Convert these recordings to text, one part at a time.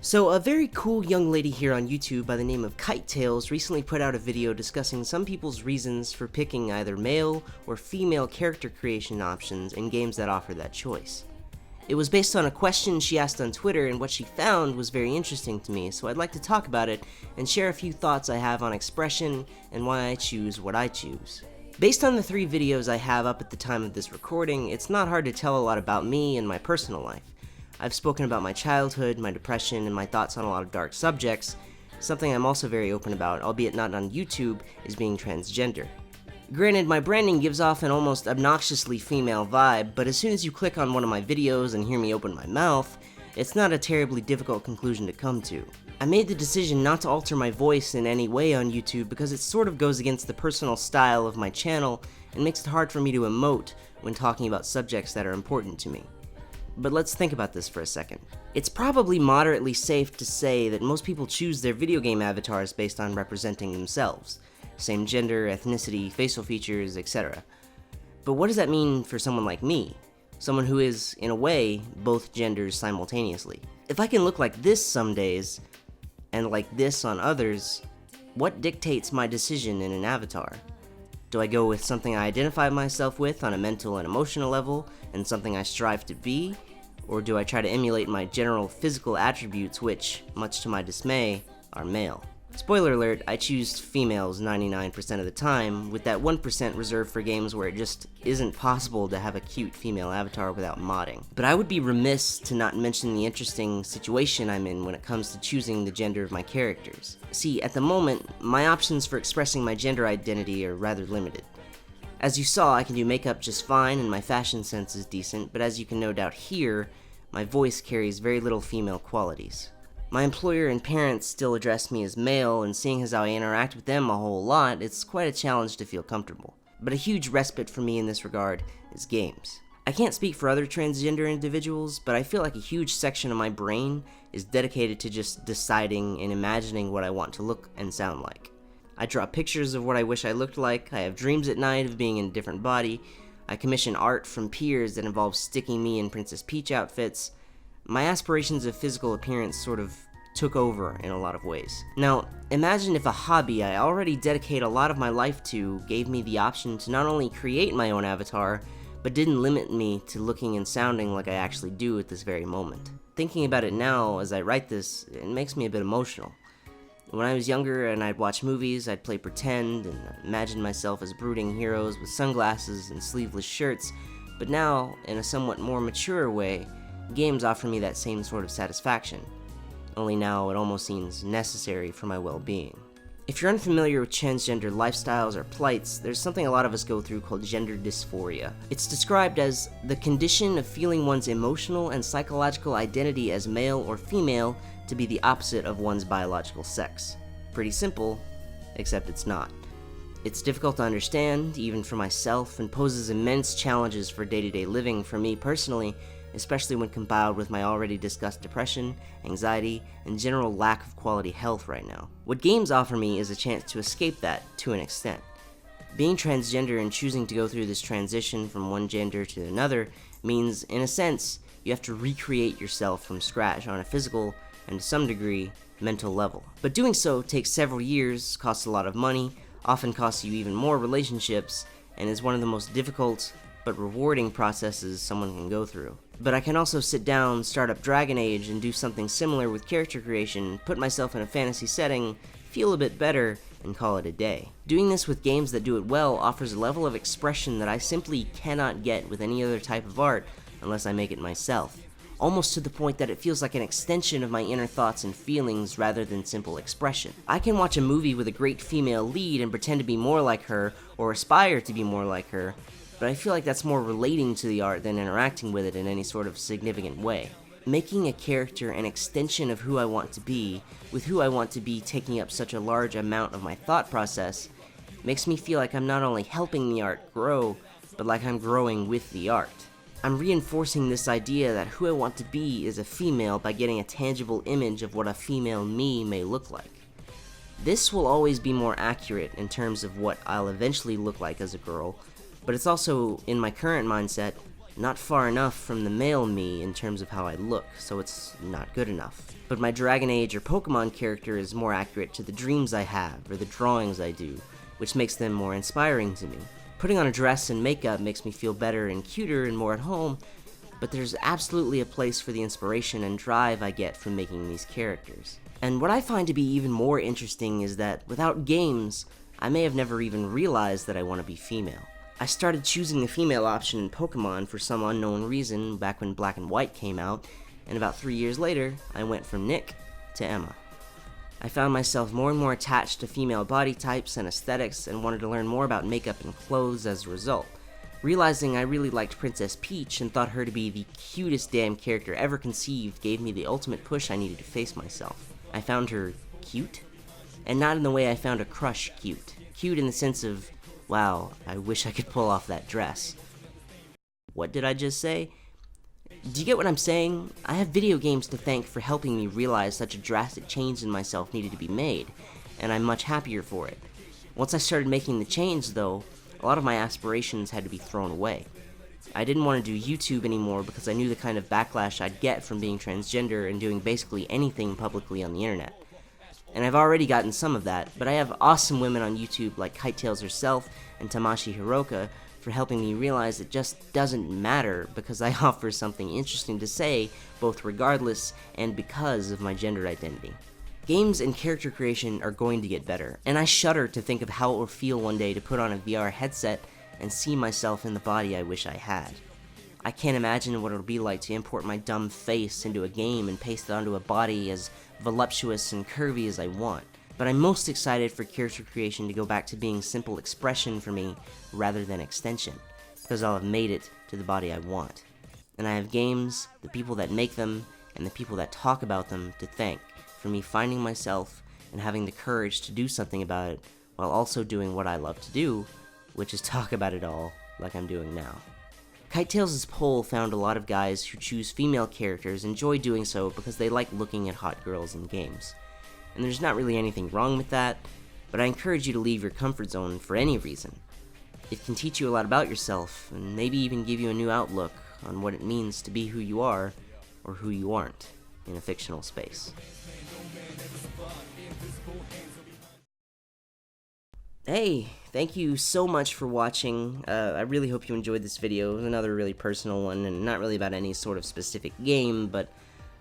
So a very cool young lady here on YouTube by the name of KiteTales recently put out a video discussing some people's reasons for picking either male or female character creation options in games that offer that choice. It was based on a question she asked on Twitter, and what she found was very interesting to me, so I'd like to talk about it and share a few thoughts I have on expression and why I choose what I choose. Based on the 3 videos I have up at the time of this recording, it's not hard to tell a lot about me and my personal life. I've spoken about my childhood, my depression, and my thoughts on a lot of dark subjects. Something I'm also very open about, albeit not on YouTube, is being transgender. Granted, my branding gives off an almost obnoxiously female vibe, but as soon as you click on one of my videos and hear me open my mouth, it's not a terribly difficult conclusion to come to. I made the decision not to alter my voice in any way on YouTube because it sort of goes against the personal style of my channel and makes it hard for me to emote when talking about subjects that are important to me. But let's think about this for a second. It's probably moderately safe to say that most people choose their video game avatars based on representing themselves. Same gender, ethnicity, facial features, etc. But what does that mean for someone like me? Someone who is, in a way, both genders simultaneously. If I can look like this some days, and like this on others, what dictates my decision in an avatar? Do I go with something I identify myself with on a mental and emotional level, and something I strive to be? Or do I try to emulate my general physical attributes which, much to my dismay, are male? Spoiler alert, I choose females 99% of the time, with that 1% reserved for games where it just isn't possible to have a cute female avatar without modding. But I would be remiss to not mention the interesting situation I'm in when it comes to choosing the gender of my characters. See, at the moment, my options for expressing my gender identity are rather limited. As you saw, I can do makeup just fine and my fashion sense is decent, but as you can no doubt hear, my voice carries very little female qualities. My employer and parents still address me as male, and seeing as how I interact with them a whole lot, it's quite a challenge to feel comfortable. But a huge respite for me in this regard is games. I can't speak for other transgender individuals, but I feel like a huge section of my brain is dedicated to just deciding and imagining what I want to look and sound like. I draw pictures of what I wish I looked like, I have dreams at night of being in a different body, I commission art from peers that involves sticking me in Princess Peach outfits. My aspirations of physical appearance sort of took over in a lot of ways. Now, imagine if a hobby I already dedicate a lot of my life to gave me the option to not only create my own avatar, but didn't limit me to looking and sounding like I actually do at this very moment. Thinking about it now as I write this, it makes me a bit emotional. When I was younger and I'd watch movies, I'd play pretend and imagine myself as brooding heroes with sunglasses and sleeveless shirts, but now, in a somewhat more mature way, games offer me that same sort of satisfaction. Only now it almost seems necessary for my well-being. If you're unfamiliar with transgender lifestyles or plights, there's something a lot of us go through called gender dysphoria. It's described as the condition of feeling one's emotional and psychological identity as male or female to be the opposite of one's biological sex. Pretty simple, except it's not. It's difficult to understand, even for myself, and poses immense challenges for day-to-day living for me personally, especially when compiled with my already discussed depression, anxiety, and general lack of quality health right now. What games offer me is a chance to escape that to an extent. Being transgender and choosing to go through this transition from one gender to another means, in a sense, you have to recreate yourself from scratch on a physical, and to some degree, mental level. But doing so takes several years, costs a lot of money, often costs you even more relationships, and is one of the most difficult but rewarding processes someone can go through. But I can also sit down, start up Dragon Age, and do something similar with character creation, put myself in a fantasy setting, feel a bit better, and call it a day. Doing this with games that do it well offers a level of expression that I simply cannot get with any other type of art unless I make it myself. Almost to the point that it feels like an extension of my inner thoughts and feelings rather than simple expression. I can watch a movie with a great female lead and pretend to be more like her, or aspire to be more like her, but I feel like that's more relating to the art than interacting with it in any sort of significant way. Making a character an extension of who I want to be, with who I want to be taking up such a large amount of my thought process, makes me feel like I'm not only helping the art grow, but like I'm growing with the art. I'm reinforcing this idea that who I want to be is a female by getting a tangible image of what a female me may look like. This will always be more accurate in terms of what I'll eventually look like as a girl, but it's also, in my current mindset, not far enough from the male me in terms of how I look, so it's not good enough. But my Dragon Age or Pokemon character is more accurate to the dreams I have, or the drawings I do, which makes them more inspiring to me. Putting on a dress and makeup makes me feel better and cuter and more at home, but there's absolutely a place for the inspiration and drive I get from making these characters. And what I find to be even more interesting is that without games, I may have never even realized that I want to be female. I started choosing the female option in Pokemon for some unknown reason back when Black and White came out, and about 3 years later, I went from Nick to Emma. I found myself more and more attached to female body types and aesthetics and wanted to learn more about makeup and clothes as a result. Realizing I really liked Princess Peach and thought her to be the cutest damn character ever conceived gave me the ultimate push I needed to face myself. I found her cute, and not in the way I found a crush cute. Cute in the sense of, wow, I wish I could pull off that dress. What did I just say? Do you get what I'm saying? I have video games to thank for helping me realize such a drastic change in myself needed to be made, and I'm much happier for it. Once I started making the change, though, a lot of my aspirations had to be thrown away. I didn't want to do YouTube anymore because I knew the kind of backlash I'd get from being transgender and doing basically anything publicly on the internet. And I've already gotten some of that, but I have awesome women on YouTube like KiteTales herself and Tamashi Hiroka for helping me realize it just doesn't matter because I offer something interesting to say, both regardless and because of my gender identity. Games and character creation are going to get better, and I shudder to think of how it will feel one day to put on a VR headset and see myself in the body I wish I had. I can't imagine what it'll be like to import my dumb face into a game and paste it onto a body as voluptuous and curvy as I want. But I'm most excited for character creation to go back to being simple expression for me rather than extension, because I'll have made it to the body I want. And I have games, the people that make them, and the people that talk about them to thank for me finding myself and having the courage to do something about it while also doing what I love to do, which is talk about it all like I'm doing now. KiteTales' poll found a lot of guys who choose female characters enjoy doing so because they like looking at hot girls in games. And there's not really anything wrong with that, but I encourage you to leave your comfort zone for any reason. It can teach you a lot about yourself, and maybe even give you a new outlook on what it means to be who you are, or who you aren't, in a fictional space. Hey, thank you so much for watching. I really hope you enjoyed this video. It was another really personal one, and not really about any sort of specific game, but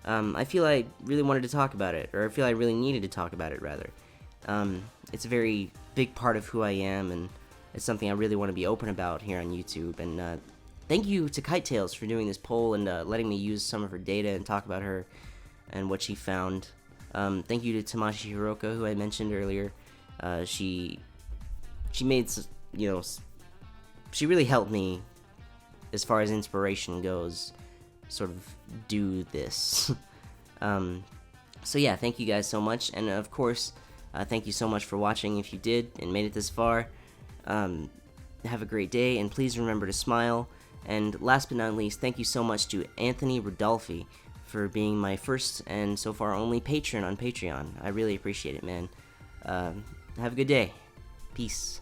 I feel I really wanted to talk about it, or I feel I really needed to talk about it, rather. It's a very big part of who I am, and it's something I really want to be open about here on YouTube, and thank you to KiteTales for doing this poll and letting me use some of her data and talk about her and what she found. Thank you to Tamashi Hiroka, who I mentioned earlier. She made, she really helped me, as far as inspiration goes, sort of do this. So yeah, thank you guys so much, and of course, thank you so much for watching if you did and made it this far. Have a great day, and please remember to smile. And last but not least, thank you so much to Anthony Rodolfi for being my first and so far only patron on Patreon. I really appreciate it, man. Have a good day. Peace.